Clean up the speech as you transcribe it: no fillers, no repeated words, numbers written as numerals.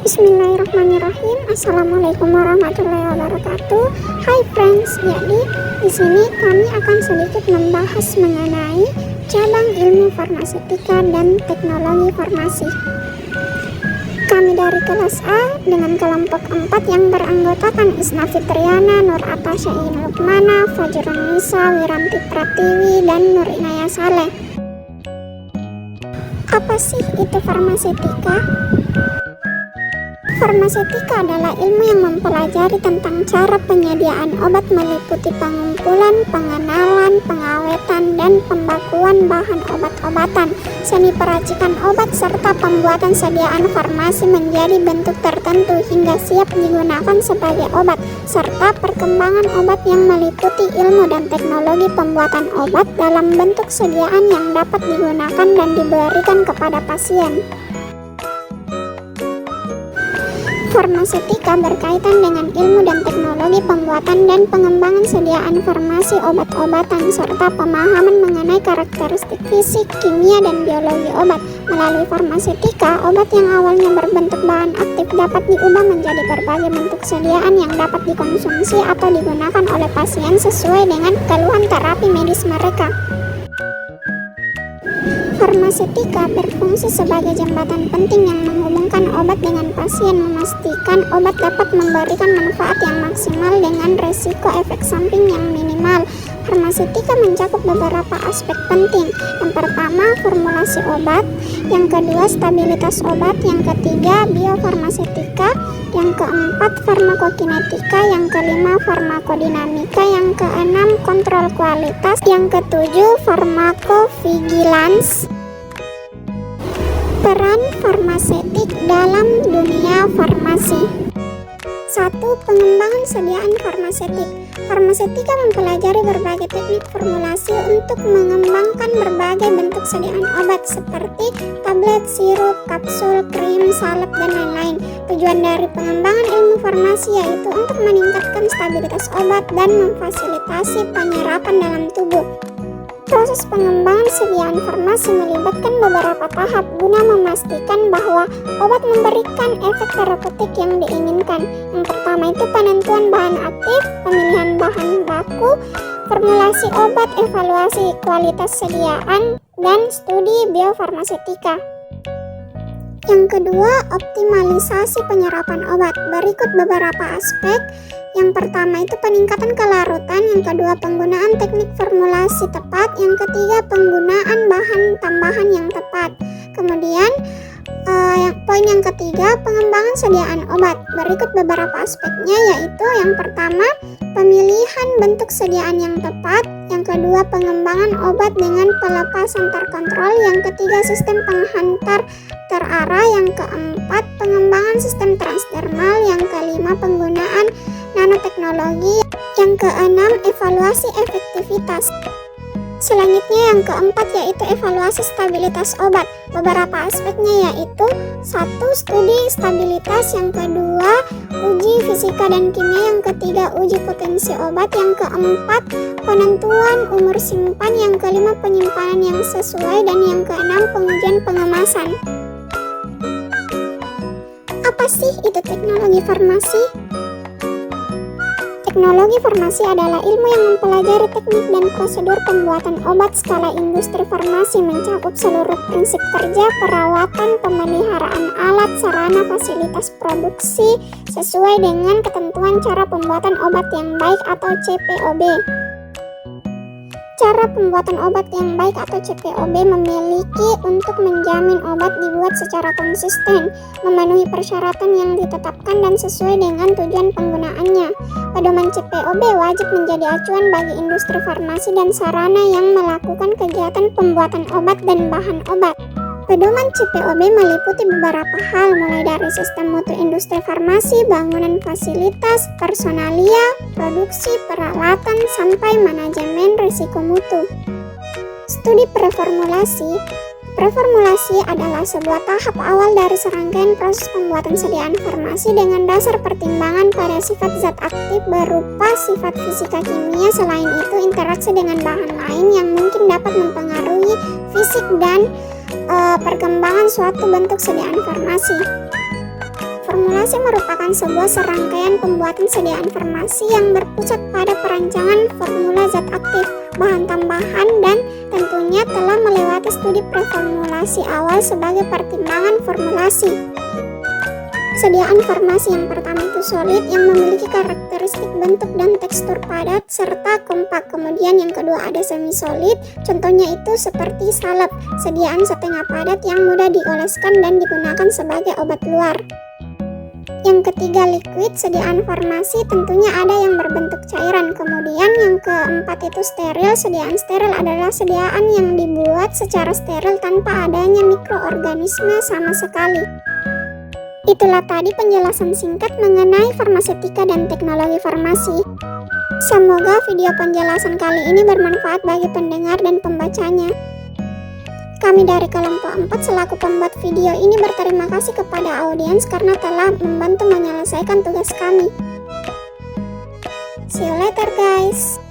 Bismillahirrahmanirrahim. Assalamualaikum warahmatullahi wabarakatuh. Hai friends, jadi di sini kami akan sedikit membahas mengenai cabang ilmu farmaseutika dan teknologi farmasi. Kami dari kelas A dengan kelompok 4 yang beranggotakan Isna Fitriana, Nur Atasya Lukmana, Fajrun Nisa, Wiranti Pratiwi, dan Nur Inaya Saleh. Apa sih itu farmaseutika? Farmaseutika adalah ilmu yang mempelajari tentang cara penyediaan obat meliputi pengumpulan, pengenalan, pengawetan, dan pembakuan bahan obat-obatan, seni peracikan obat, serta pembuatan sediaan farmasi menjadi bentuk tertentu hingga siap digunakan sebagai obat, serta perkembangan obat yang meliputi ilmu dan teknologi pembuatan obat dalam bentuk sediaan yang dapat digunakan dan diberikan kepada pasien. Farmaseutika berkaitan dengan ilmu dan teknologi pembuatan dan pengembangan sediaan farmasi obat-obatan serta pemahaman mengenai karakteristik fisik, kimia, dan biologi obat. Melalui farmaseutika, obat yang awalnya berbentuk bahan aktif dapat diubah menjadi berbagai bentuk sediaan yang dapat dikonsumsi atau digunakan oleh pasien sesuai dengan keluhan terapi medis mereka. Farmaseutika berfungsi sebagai jembatan penting yang menghubungkan obat dengan pasien, memastikan obat dapat memberikan manfaat yang maksimal dengan resiko efek samping yang minimal. Farmaseutika mencakup beberapa aspek penting. Yang pertama, formulasi obat. Yang kedua, stabilitas obat. Yang ketiga, biofarmaseutika. Yang keempat, farmakokinetika. Yang kelima, farmakodinamika. Yang keenam, kontrol kualitas. Yang ketujuh, farmakovigilans. Peran farmaseutik dalam dunia farmasi. 1. Pengembangan sediaan farmaseutik. Farmaseutika mempelajari berbagai teknik formulasi untuk mengembangkan berbagai bentuk sediaan obat seperti tablet, sirup, kapsul, krim, salep, dan lain-lain. Tujuan dari pengembangan ilmu farmasi yaitu untuk meningkatkan stabilitas obat dan memfasilitasi penyerapan dalam tubuh. Proses pengembangan sediaan farmasi melibatkan beberapa tahap guna memastikan bahwa obat memberikan efek terapeutik yang diinginkan. Yang pertama itu penentuan bahan aktif, pemilihan bahan baku, formulasi obat, evaluasi kualitas sediaan, dan studi biofarmaseutika. Yang kedua, optimalisasi penyerapan obat. Berikut beberapa aspek. Yang pertama itu peningkatan kelarutan, yang kedua penggunaan teknik formulasi tepat, yang ketiga penggunaan bahan tambahan yang tepat. Kemudian poin yang ketiga, pengembangan sediaan obat. Berikut beberapa aspeknya, yaitu yang pertama pemilihan bentuk sediaan yang tepat, yang kedua pengembangan obat dengan pelepasan terkontrol, yang ketiga sistem penghantar terarah, yang keempat pengembangan sistem transdermal, yang kelima penggunaan nanoteknologi, yang keenam evaluasi efektivitas. Selanjutnya yang keempat yaitu evaluasi stabilitas obat. Beberapa aspeknya yaitu 1. Studi stabilitas, yang kedua uji fisika dan kimia, yang ketiga uji potensi obat, yang keempat penentuan umur simpan, yang kelima penyimpanan yang sesuai, dan yang keenam pengujian pengemasan. Apa sih itu teknologi farmasi? Teknologi farmasi adalah ilmu yang mempelajari teknik dan prosedur pembuatan obat skala industri farmasi, mencakup seluruh prinsip kerja, perawatan, pemeliharaan alat, sarana, fasilitas produksi sesuai dengan ketentuan cara pembuatan obat yang baik atau CPOB. Cara pembuatan obat yang baik atau CPOB memiliki untuk menjamin obat dibuat secara konsisten, memenuhi persyaratan yang ditetapkan dan sesuai dengan tujuan penggunaannya. Pedoman CPOB wajib menjadi acuan bagi industri farmasi dan sarana yang melakukan kegiatan pembuatan obat dan bahan obat. Pedoman CPOB meliputi beberapa hal, mulai dari sistem mutu industri farmasi, bangunan fasilitas, personalia, produksi, peralatan, sampai manajemen risiko mutu. Studi preformulasi. Preformulasi adalah sebuah tahap awal dari serangkaian proses pembuatan sediaan farmasi dengan dasar pertimbangan pada sifat zat aktif berupa sifat fisika kimia. Selain itu, interaksi dengan bahan lain yang mungkin dapat mempengaruhi fisik dan perkembangan suatu bentuk sediaan farmasi. formulasi merupakan sebuah serangkaian pembuatan sediaan farmasi yang berpusat pada perancangan formula zat aktif, bahan tambahan, dan tentunya telah melewati studi preformulasi awal sebagai pertimbangan formulasi. Sediaan farmasi yang pertama itu solid yang memiliki karakteristik bentuk dan tekstur padat serta kompak. Kemudian yang kedua ada semi solid, contohnya itu seperti salep, sediaan setengah padat yang mudah dioleskan dan digunakan sebagai obat luar. Yang ketiga liquid, sediaan farmasi tentunya ada yang berbentuk cairan. Kemudian yang keempat itu steril, sediaan steril adalah sediaan yang dibuat secara steril tanpa adanya mikroorganisme sama sekali. Itulah tadi penjelasan singkat mengenai farmasetika dan teknologi farmasi. Semoga video penjelasan kali ini bermanfaat bagi pendengar dan pembacanya. Kami dari kelompok 4 selaku pembuat video ini berterima kasih kepada audiens karena telah membantu menyelesaikan tugas kami. See you later guys.